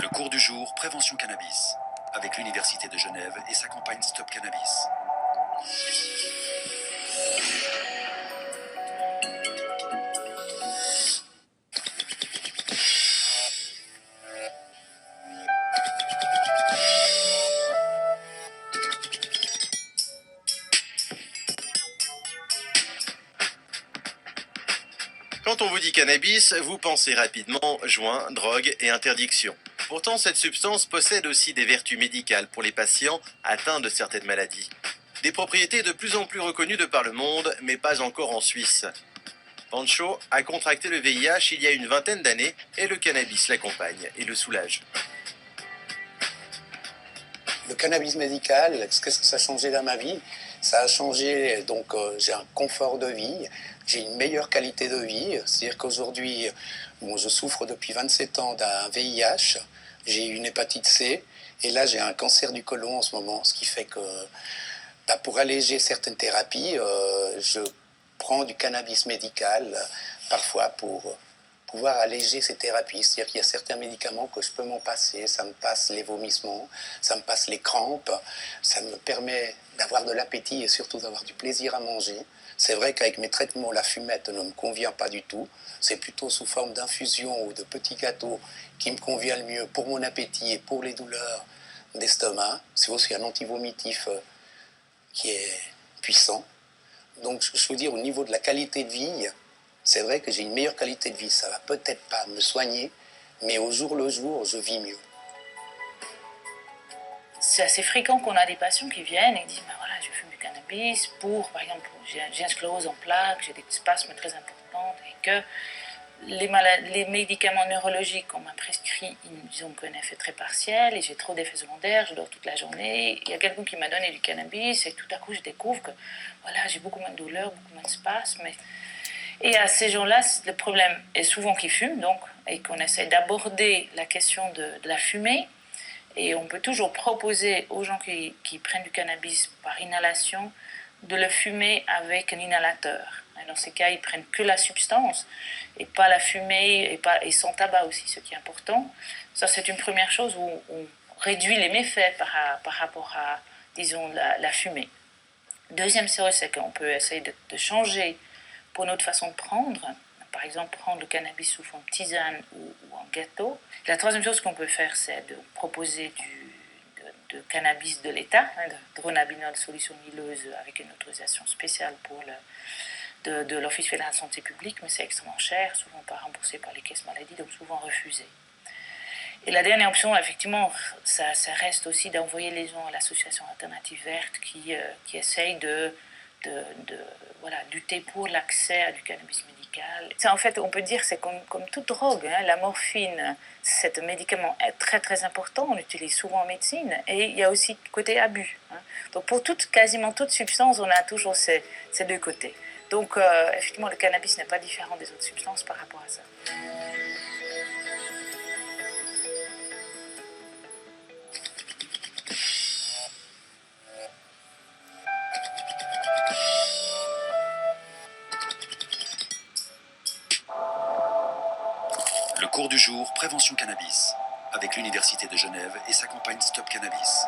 Le cours du jour, prévention cannabis, avec l'Université de Genève et sa campagne Stop Cannabis. Quand on vous dit cannabis, vous pensez rapidement joint, drogue et interdiction. Pourtant, cette substance possède aussi des vertus médicales pour les patients atteints de certaines maladies. Des propriétés de plus en plus reconnues de par le monde, mais pas encore en Suisse. Pancho a contracté le VIH il y a une vingtaine d'années et le cannabis l'accompagne et le soulage. Le cannabis médical, qu'est-ce que ça a changé dans ma vie? Ça a changé, donc j'ai un confort de vie, j'ai une meilleure qualité de vie. C'est-à-dire qu'aujourd'hui, je souffre depuis 27 ans d'un VIH, j'ai une hépatite C, et là j'ai un cancer du côlon en ce moment, ce qui fait que pour alléger certaines thérapies, je prends du cannabis médical, parfois pour pouvoir alléger ces thérapies. C'est-à-dire qu'il y a certains médicaments que je peux m'en passer, ça me passe les vomissements, ça me passe les crampes, ça me permet d'avoir de l'appétit et surtout d'avoir du plaisir à manger. C'est vrai qu'avec mes traitements, la fumette ne me convient pas du tout. C'est plutôt sous forme d'infusion ou de petits gâteaux qui me convient le mieux pour mon appétit et pour les douleurs d'estomac. C'est aussi un antivomitif qui est puissant. Donc je veux dire, au niveau de la qualité de vie, c'est vrai que j'ai une meilleure qualité de vie. Ça va peut-être pas me soigner, mais au jour le jour, je vis mieux. C'est assez fréquent qu'on a des patients qui viennent et disent ben voilà, je fume du cannabis pour, par exemple, j'ai une sclérose en plaques, j'ai des spasmes très importants et que les médicaments neurologiques qu'on m'a prescrits, ils ont un effet très partiel et j'ai trop d'effets secondaires, je dors toute la journée. Il y a quelqu'un qui m'a donné du cannabis et tout à coup je découvre que voilà, j'ai beaucoup moins de douleurs, beaucoup moins de spasmes. Et à ces gens-là, le problème est souvent qu'ils fument, donc, et qu'on essaie d'aborder la question de la fumée. Et on peut toujours proposer aux gens qui prennent du cannabis par inhalation de le fumer avec un inhalateur. Et dans ces cas, ils prennent que la substance et pas la fumée et sans tabac aussi, ce qui est important. Ça, c'est une première chose où on réduit les méfaits par rapport à, disons, la fumée. Deuxième chose, c'est qu'on peut essayer de changer pour notre façon de prendre. Par exemple, prendre le cannabis sous forme tisane ou en gâteau. La troisième chose qu'on peut faire, c'est de proposer de cannabis de l'État, de dronabinol solution huileuse avec une autorisation spéciale pour de l'Office fédéral de santé publique, mais c'est extrêmement cher, souvent pas remboursé par les caisses maladie, donc souvent refusé. Et la dernière option, effectivement, ça reste aussi d'envoyer les gens à l'association Alternative Verte qui essaye de lutter pour l'accès à du cannabis médical. Ça, en fait, on peut dire que c'est comme toute drogue. La morphine, c'est un médicament très très important, on l'utilise souvent en médecine, et il y a aussi côté abus. Donc pour quasiment toute substance, on a toujours ces deux côtés. Donc effectivement, le cannabis n'est pas différent des autres substances par rapport à ça. Le cours du jour, prévention cannabis, avec l'Université de Genève et sa campagne Stop Cannabis.